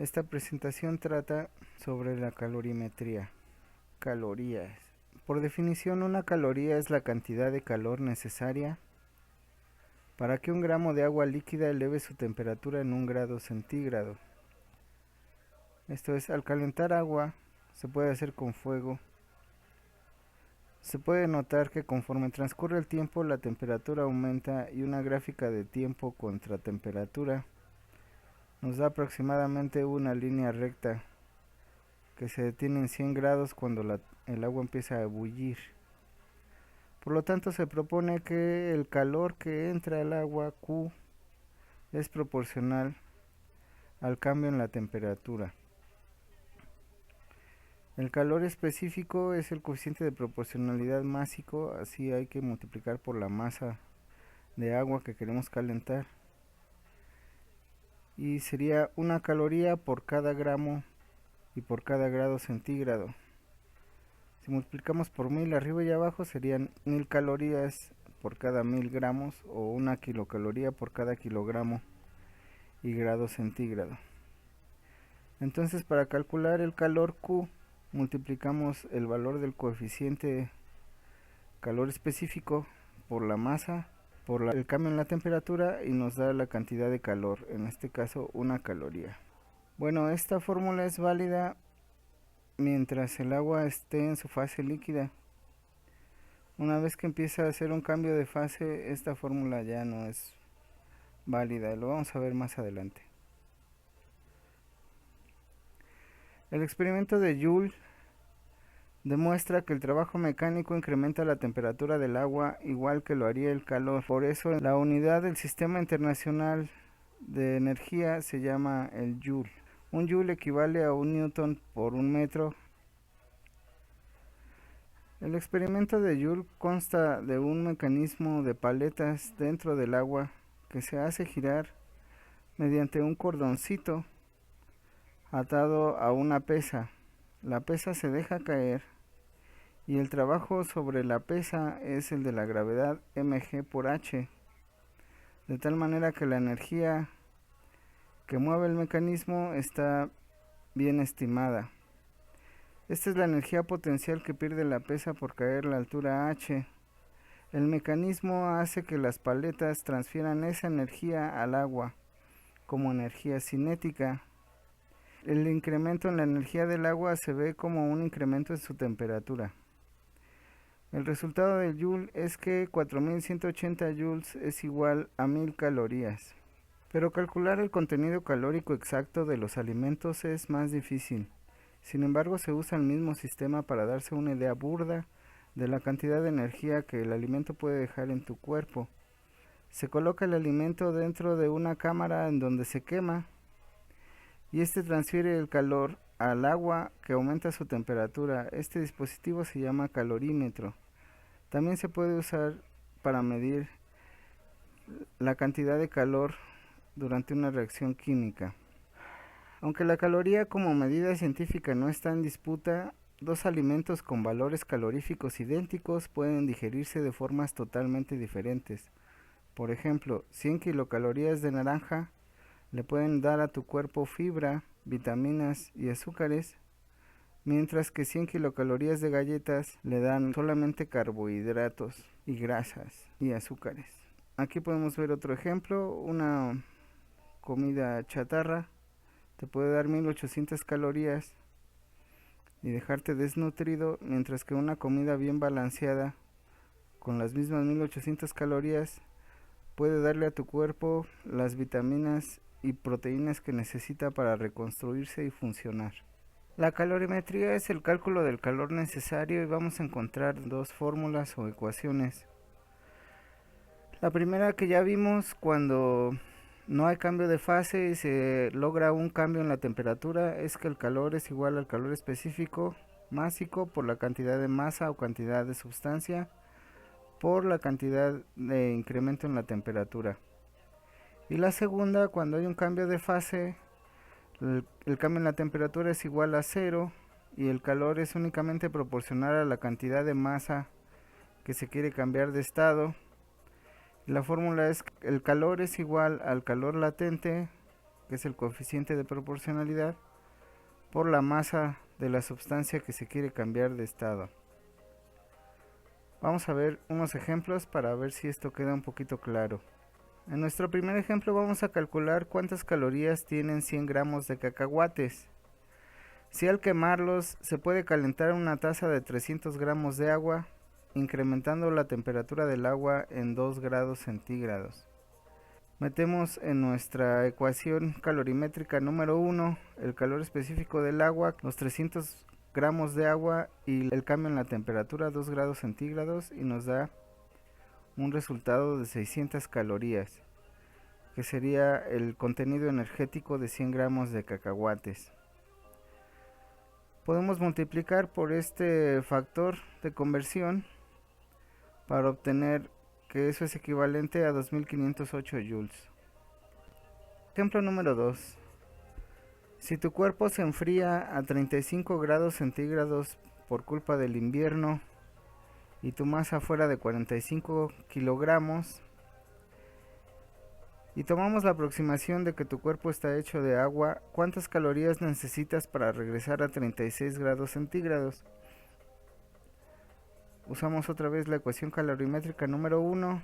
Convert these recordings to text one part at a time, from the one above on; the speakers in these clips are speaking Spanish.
Esta presentación trata sobre la calorimetría. Calorías. Por definición, una caloría es la cantidad de calor necesaria para que un gramo de agua líquida eleve su temperatura en 1 grado centígrado. Esto es, al calentar agua, se puede hacer con fuego. Se puede notar que conforme transcurre el tiempo la temperatura aumenta y una gráfica de tiempo contra temperatura nos da aproximadamente una línea recta que se detiene en 100 grados cuando el agua empieza a ebullir. Por lo tanto, se propone que el calor que entra al agua Q es proporcional al cambio en la temperatura. El calor específico es el coeficiente de proporcionalidad másico, así hay que multiplicar por la masa de agua que queremos calentar. Y sería una caloría por cada gramo y por cada grado centígrado. Si multiplicamos por 1000 arriba y abajo serían 1000 calorías por cada 1000 gramos o 1 kilocaloría por cada kilogramo y grado centígrado. Entonces, para calcular el calor Q multiplicamos el valor del coeficiente calor específico por la masa, por el cambio en la temperatura y nos da la cantidad de calor, en este caso 1 caloría. Bueno, esta fórmula es válida mientras el agua esté en su fase líquida. Una vez que empieza a hacer un cambio de fase, esta fórmula ya no es válida, lo vamos a ver más adelante. El experimento de Joule demuestra que el trabajo mecánico incrementa la temperatura del agua igual que lo haría el calor. Por eso la unidad del Sistema Internacional de Energía se llama el Joule. Un Joule equivale a 1 newton por 1 metro. El experimento de Joule consta de un mecanismo de paletas dentro del agua que se hace girar mediante un cordoncito atado a una pesa. La pesa se deja caer y el trabajo sobre la pesa es el de la gravedad mg por h, de tal manera que la energía que mueve el mecanismo está bien estimada. Esta es la energía potencial que pierde la pesa por caer a la altura h. El mecanismo hace que las paletas transfieran esa energía al agua como energía cinética. El incremento en la energía del agua se ve como un incremento en su temperatura. El resultado del Joule es que 4180 joules es igual a 1000 calorías. Pero calcular el contenido calórico exacto de los alimentos es más difícil. Sin embargo, se usa el mismo sistema para darse una idea burda de la cantidad de energía que el alimento puede dejar en tu cuerpo. Se coloca el alimento dentro de una cámara en donde se quema y este transfiere el calor al agua que aumenta su temperatura. Este dispositivo se llama calorímetro. También se puede usar para medir la cantidad de calor durante una reacción química. Aunque la caloría como medida científica no está en disputa, dos alimentos con valores caloríficos idénticos pueden digerirse de formas totalmente diferentes. Por ejemplo, 100 kilocalorías de naranja le pueden dar a tu cuerpo fibra, vitaminas y azúcares, mientras que 100 kilocalorías de galletas le dan solamente carbohidratos y grasas y azúcares. Aquí podemos ver otro ejemplo, una comida chatarra te puede dar 1800 calorías y dejarte desnutrido, mientras que una comida bien balanceada con las mismas 1800 calorías puede darle a tu cuerpo las vitaminas y proteínas que necesita para reconstruirse y funcionar. La calorimetría es el cálculo del calor necesario y vamos a encontrar dos fórmulas o ecuaciones. La primera que ya vimos, cuando no hay cambio de fase y se logra un cambio en la temperatura, es que el calor es igual al calor específico másico por la cantidad de masa o cantidad de sustancia por la cantidad de incremento en la temperatura. Y la segunda, cuando hay un cambio de fase, el cambio en la temperatura es igual a cero y el calor es únicamente proporcional a la cantidad de masa que se quiere cambiar de estado. La fórmula es: el calor es igual al calor latente que es el coeficiente de proporcionalidad, por la masa de la sustancia que se quiere cambiar de estado. Vamos a ver unos ejemplos para ver si esto queda un poquito claro. En nuestro primer ejemplo vamos a calcular cuántas calorías tienen 100 gramos de cacahuates. Si al quemarlos se puede calentar una taza de 300 gramos de agua, incrementando la temperatura del agua en 2 grados centígrados. Metemos en nuestra ecuación calorimétrica número 1 el calor específico del agua, los 300 gramos de agua y el cambio en la temperatura a 2 grados centígrados, y nos da un resultado de 600 calorías, que sería el contenido energético de 100 gramos de cacahuates. Podemos multiplicar por este factor de conversión para obtener que eso es equivalente a 2508 joules. Ejemplo número 2. Si tu cuerpo se enfría a 35 grados centígrados por culpa del invierno y tu masa fuera de 45 kilogramos, y tomamos la aproximación de que tu cuerpo está hecho de agua, ¿cuántas calorías necesitas para regresar a 36 grados centígrados? Usamos otra vez la ecuación calorimétrica número 1.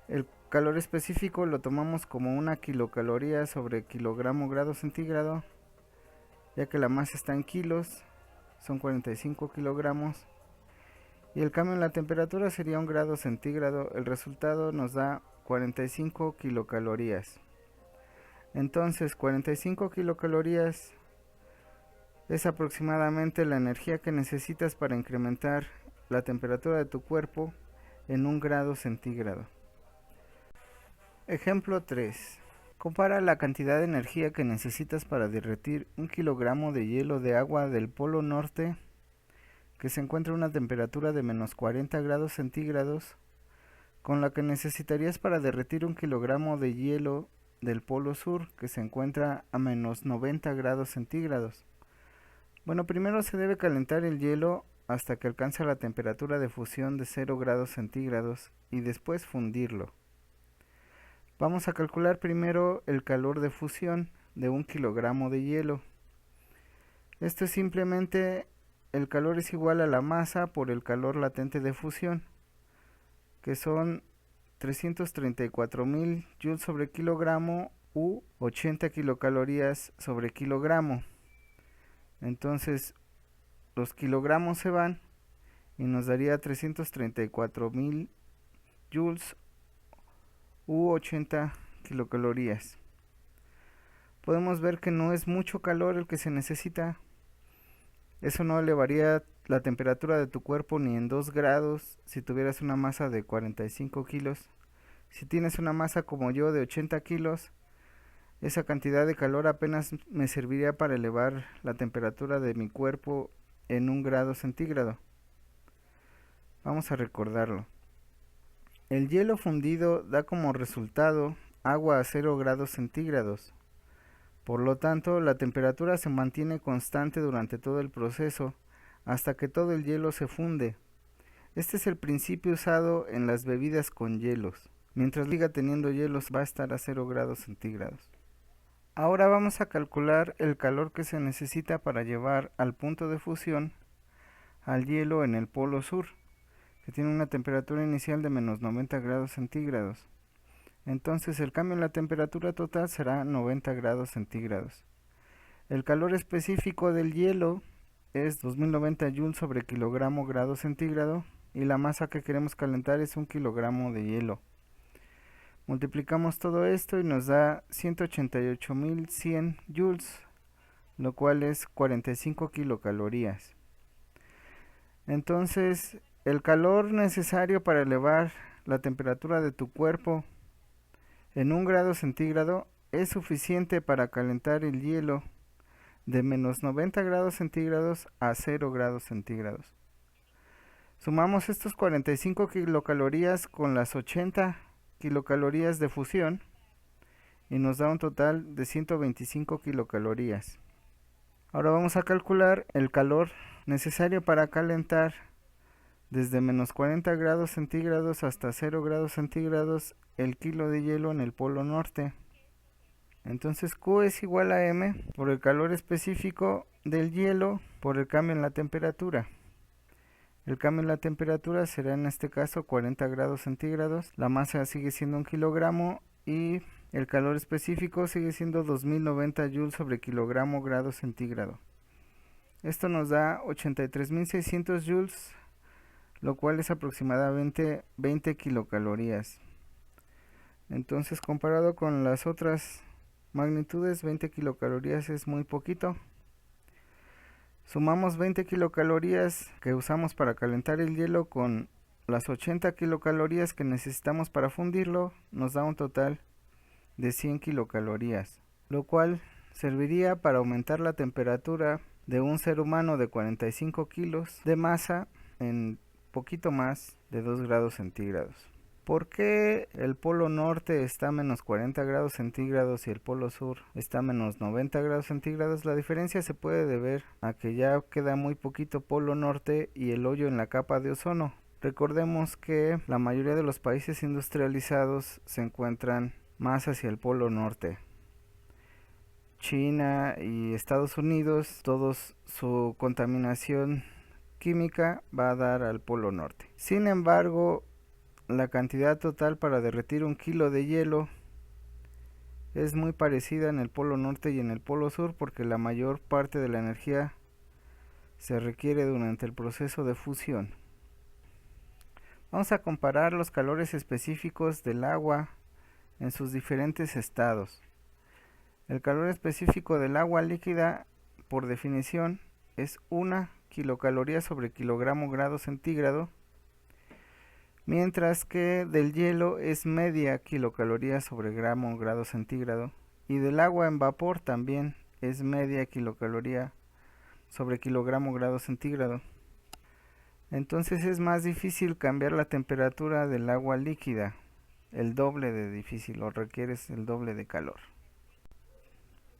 El calor específico lo tomamos como 1 kilocaloría sobre kilogramo grado centígrado, ya que la masa está en kilos, son 45 kilogramos. Y el cambio en la temperatura sería 1 grado centígrado. El resultado nos da 45 kilocalorías. Entonces 45 kilocalorías es aproximadamente la energía que necesitas para incrementar la temperatura de tu cuerpo en 1 grado centígrado. Ejemplo 3. Compara la cantidad de energía que necesitas para derretir 1 kilogramo de hielo de agua del Polo Norte, que se encuentra a una temperatura de menos 40 grados centígrados, con la que necesitarías para derretir 1 kilogramo de hielo del Polo Sur, que se encuentra a menos 90 grados centígrados. Bueno, primero se debe calentar el hielo hasta que alcance la temperatura de fusión de 0 grados centígrados y después fundirlo. Vamos a calcular primero el calor de fusión de 1 kilogramo de hielo. Esto es simplemente el calor es igual a la masa por el calor latente de fusión, que son 334.000 joules sobre kilogramo u 80 kilocalorías sobre kilogramo. Entonces los kilogramos se van y nos daría 334.000 joules u 80 kilocalorías. Podemos ver que no es mucho calor el que se necesita. Eso no elevaría la temperatura de tu cuerpo ni en 2 grados si tuvieras una masa de 45 kilos. Si tienes una masa como yo de 80 kilos, esa cantidad de calor apenas me serviría para elevar la temperatura de mi cuerpo en 1 grado centígrado. Vamos a recordarlo. El hielo fundido da como resultado agua a 0 grados centígrados. Por lo tanto, la temperatura se mantiene constante durante todo el proceso, hasta que todo el hielo se funde. Este es el principio usado en las bebidas con hielos. Mientras siga teniendo hielos, va a estar a 0 grados centígrados. Ahora vamos a calcular el calor que se necesita para llevar al punto de fusión al hielo en el Polo Sur, que tiene una temperatura inicial de menos 90 grados centígrados. Entonces el cambio en la temperatura total será 90 grados centígrados. El calor específico del hielo es 2090 joules sobre kilogramo grado centígrado y la masa que queremos calentar es 1 kilogramo de hielo. Multiplicamos todo esto y nos da 188.100 joules, lo cual es 45 kilocalorías. Entonces el calor necesario para elevar la temperatura de tu cuerpo en 1 grado centígrado es suficiente para calentar el hielo de menos 90 grados centígrados a 0 grados centígrados. Sumamos estos 45 kilocalorías con las 80 kilocalorías de fusión y nos da un total de 125 kilocalorías. Ahora vamos a calcular el calor necesario para calentar desde menos 40 grados centígrados hasta 0 grados centígrados el kilo de hielo en el Polo Norte. Entonces Q es igual a M por el calor específico del hielo por el cambio en la temperatura. El cambio en la temperatura será en este caso 40 grados centígrados. La masa sigue siendo 1 kilogramo y el calor específico sigue siendo 2090 joules sobre kilogramo grado centígrado. Esto nos da 83.600 joules, lo cual es aproximadamente 20 kilocalorías. Entonces, comparado con las otras magnitudes, 20 kilocalorías es muy poquito. Sumamos 20 kilocalorías que usamos para calentar el hielo con las 80 kilocalorías que necesitamos para fundirlo, nos da un total de 100 kilocalorías, lo cual serviría para aumentar la temperatura de un ser humano de 45 kilos de masa en poquito más de 2 grados centígrados. ¿Por qué el polo norte está a menos 40 grados centígrados y el polo sur está a menos 90 grados centígrados? La diferencia se puede deber a que ya queda muy poquito polo norte y el hoyo en la capa de ozono. Recordemos que la mayoría de los países industrializados se encuentran más hacia el polo norte. China y Estados Unidos, su contaminación química va a dar al polo norte. Sin embargo, la cantidad total para derretir 1 kilo de hielo es muy parecida en el polo norte y en el polo sur, porque la mayor parte de la energía se requiere durante el proceso de fusión. Vamos a comparar los calores específicos del agua en sus diferentes estados. El calor específico del agua líquida, por definición, es 1 kilocaloría sobre kilogramo grado centígrado, mientras que del hielo es media kilocaloría sobre gramo grado centígrado, y del agua en vapor también es media kilocaloría sobre kilogramo grado centígrado. Entonces es más difícil cambiar la temperatura del agua líquida, el doble de difícil, o requieres el doble de calor.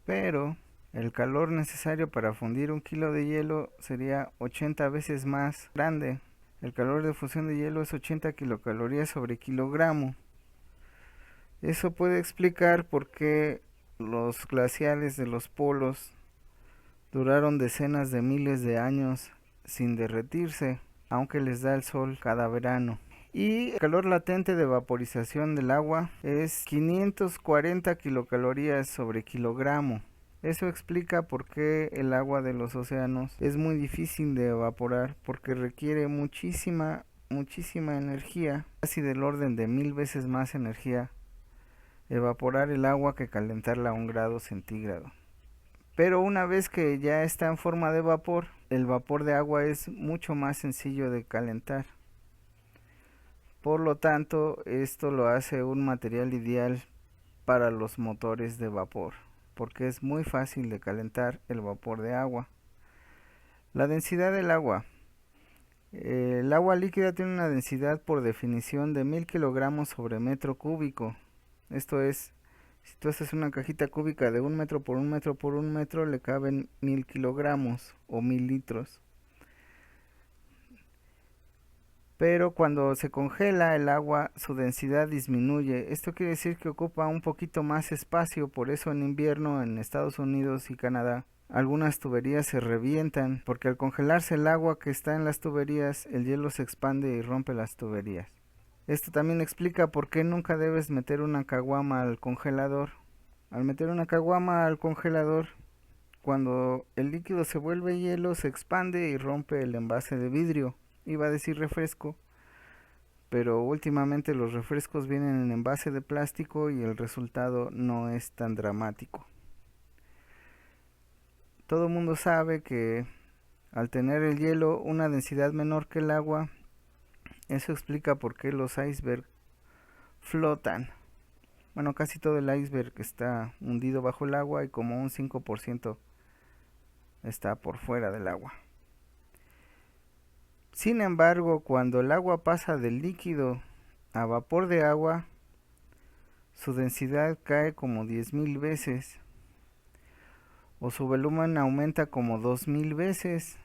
Pero el calor necesario para fundir 1 kilo de hielo sería 80 veces más grande. El calor de fusión de hielo es 80 kilocalorías sobre kilogramo. Eso puede explicar por qué los glaciares de los polos duraron decenas de miles de años sin derretirse, aunque les da el sol cada verano. Y el calor latente de vaporización del agua es 540 kilocalorías sobre kilogramo. Eso explica por qué el agua de los océanos es muy difícil de evaporar, porque requiere muchísima energía, casi del orden de 1000 veces más energía, evaporar el agua que calentarla a 1 grado centígrado. Pero una vez que ya está en forma de vapor, el vapor de agua es mucho más sencillo de calentar. Por lo tanto, esto lo hace un material ideal para los motores de vapor, porque es muy fácil de calentar el vapor de agua. La densidad del agua. El agua líquida tiene una densidad por definición de 1000 kilogramos sobre metro cúbico. Esto es, si tú haces una cajita cúbica de 1 metro por 1 metro por 1 metro, le caben 1000 kilogramos o 1000 litros. Pero cuando se congela el agua, su densidad disminuye. Esto quiere decir que ocupa un poquito más espacio, por eso en invierno en Estados Unidos y Canadá algunas tuberías se revientan, porque al congelarse el agua que está en las tuberías, el hielo se expande y rompe las tuberías. Esto también explica por qué nunca debes meter una caguama al congelador. Al meter una caguama al congelador, cuando el líquido se vuelve hielo, se expande y rompe el envase de vidrio. Iba a decir refresco, pero últimamente los refrescos vienen en envase de plástico y el resultado no es tan dramático. Todo el mundo sabe que al tener el hielo una densidad menor que el agua, eso explica por qué los icebergs flotan. Bueno, casi todo el iceberg está hundido bajo el agua y como un 5% está por fuera del agua. Sin embargo, cuando el agua pasa del líquido a vapor de agua, su densidad cae como 10.000 veces, o su volumen aumenta como 2000 veces.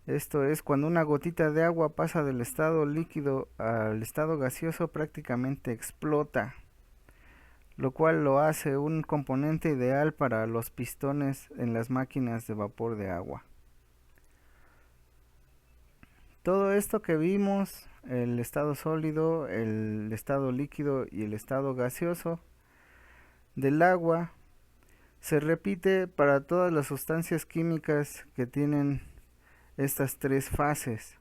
Esto es, cuando una gotita de agua pasa del estado líquido al estado gaseoso, prácticamente explota. lo cual lo hace un componente ideal para los pistones en las máquinas de vapor de agua. Todo esto que vimos, el estado sólido, el estado líquido y el estado gaseoso del agua, se repite para todas las sustancias químicas que tienen estas tres fases.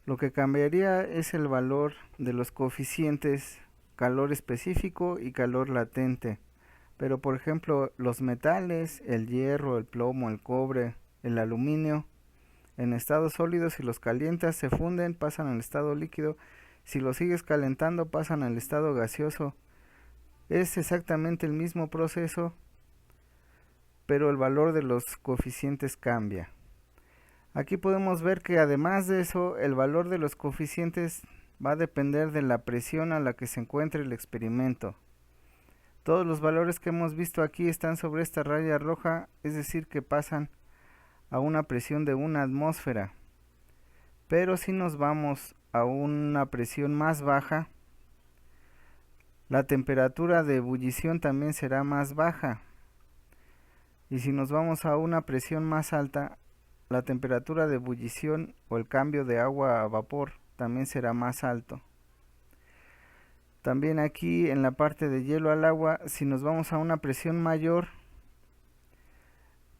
Lo que cambiaría es el valor de los coeficientes calor específico y calor latente. Pero por ejemplo, los metales, el hierro, el plomo, el cobre, el aluminio, en estado sólido, si los calientas se funden, pasan al estado líquido. Si los sigues calentando, pasan al estado gaseoso. Es exactamente el mismo proceso, pero el valor de los coeficientes cambia. Aquí podemos ver que además de eso, el valor de los coeficientes va a depender de la presión a la que se encuentre el experimento. Todos los valores que hemos visto aquí están sobre esta raya roja, es decir que pasan a una presión de 1 atmósfera. Pero si nos vamos a una presión más baja, la temperatura de ebullición también será más baja. Y si nos vamos a una presión más alta, la temperatura de ebullición o el cambio de agua a vapor también será más alto. También aquí en la parte de hielo al agua, si nos vamos a una presión mayor,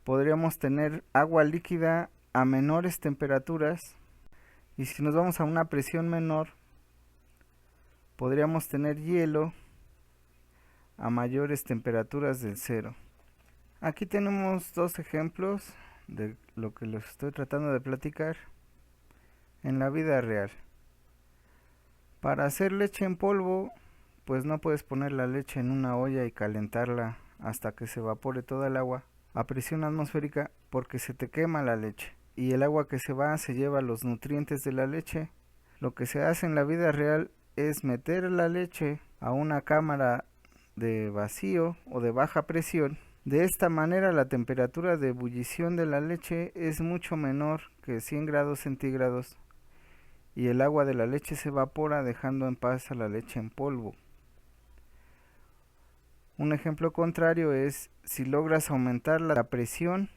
podríamos tener agua líquida a menores temperaturas, y si nos vamos a una presión menor, podríamos tener hielo a mayores temperaturas del cero. Aquí tenemos dos ejemplos de lo que les estoy tratando de platicar en la vida real. Para hacer leche en polvo, pues no puedes poner la leche en una olla y calentarla hasta que se evapore toda el agua a presión atmosférica, porque se te quema la leche y el agua que se va se lleva los nutrientes de la leche. Lo que se hace en la vida real es meter la leche a una cámara de vacío o de baja presión. De esta manera la temperatura de ebullición de la leche es mucho menor que 100 grados centígrados y el agua de la leche se evapora, dejando en paz a la leche en polvo. Un ejemplo contrario es si logras aumentar la presión,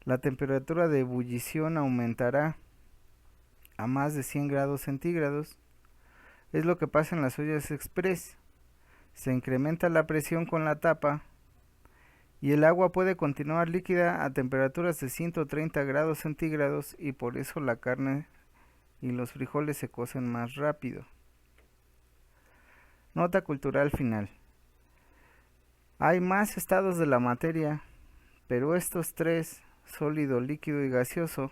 la temperatura de ebullición aumentará a más de 100 grados centígrados. Es lo que pasa en las ollas express. Se incrementa la presión con la tapa y el agua puede continuar líquida a temperaturas de 130 grados centígrados, y por eso la carne y los frijoles se cocen más rápido. Nota cultural final. Hay más estados de la materia, pero estos tres, sólido, líquido y gaseoso,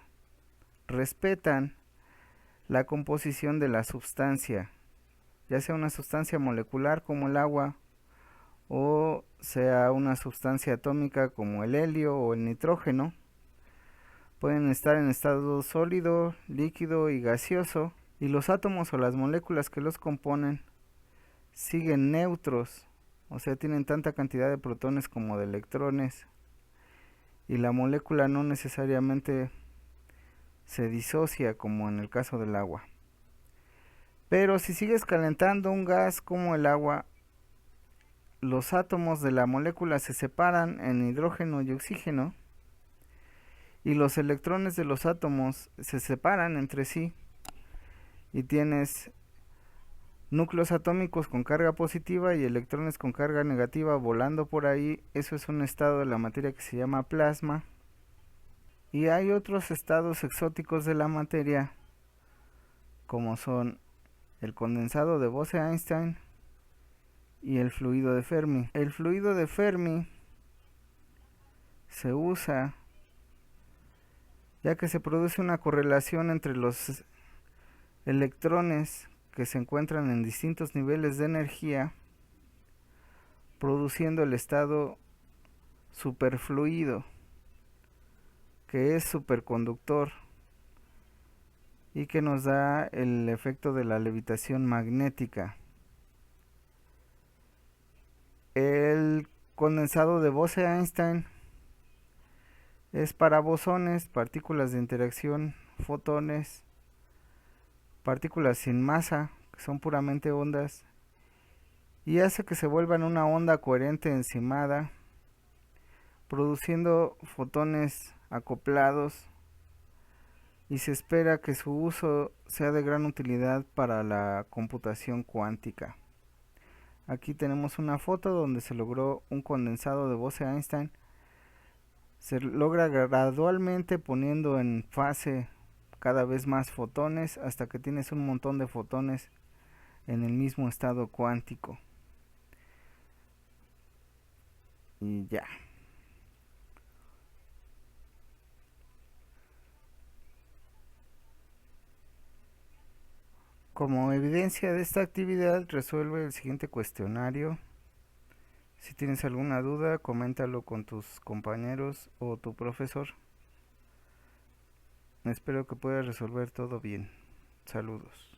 respetan la composición de la sustancia, ya sea una sustancia molecular como el agua, o sea una sustancia atómica como el helio o el nitrógeno. Pueden estar en estado sólido, líquido y gaseoso, y los átomos o las moléculas que los componen siguen neutros, o sea tienen tanta cantidad de protones como de electrones, y la molécula no necesariamente se disocia como en el caso del agua. Pero si sigues calentando un gas como el agua, los átomos de la molécula se separan en hidrógeno y oxígeno, y los electrones de los átomos se separan entre sí, y tienes núcleos atómicos con carga positiva y electrones con carga negativa volando por ahí. Eso es un estado de la materia que se llama plasma. Y hay otros estados exóticos de la materia, como son el condensado de Bose-Einstein y el fluido de Fermi. El fluido de Fermi se usa ya que se produce una correlación entre los electrones que se encuentran en distintos niveles de energía, produciendo el estado superfluido, que es superconductor y que nos da el efecto de la levitación magnética. El condensado de Bose-Einstein es para bosones, partículas de interacción, fotones, partículas sin masa, que son puramente ondas, y hace que se vuelvan una onda coherente encimada, produciendo fotones acoplados, y se espera que su uso sea de gran utilidad para la computación cuántica. Aquí tenemos una foto donde se logró un condensado de Bose-Einstein. Se logra gradualmente poniendo en fase cada vez más fotones hasta que tienes un montón de fotones en el mismo estado cuántico. Y ya. Como evidencia de esta actividad, resuelve el siguiente cuestionario. Si tienes alguna duda, coméntalo con tus compañeros o tu profesor. Espero que puedas resolver todo bien. Saludos.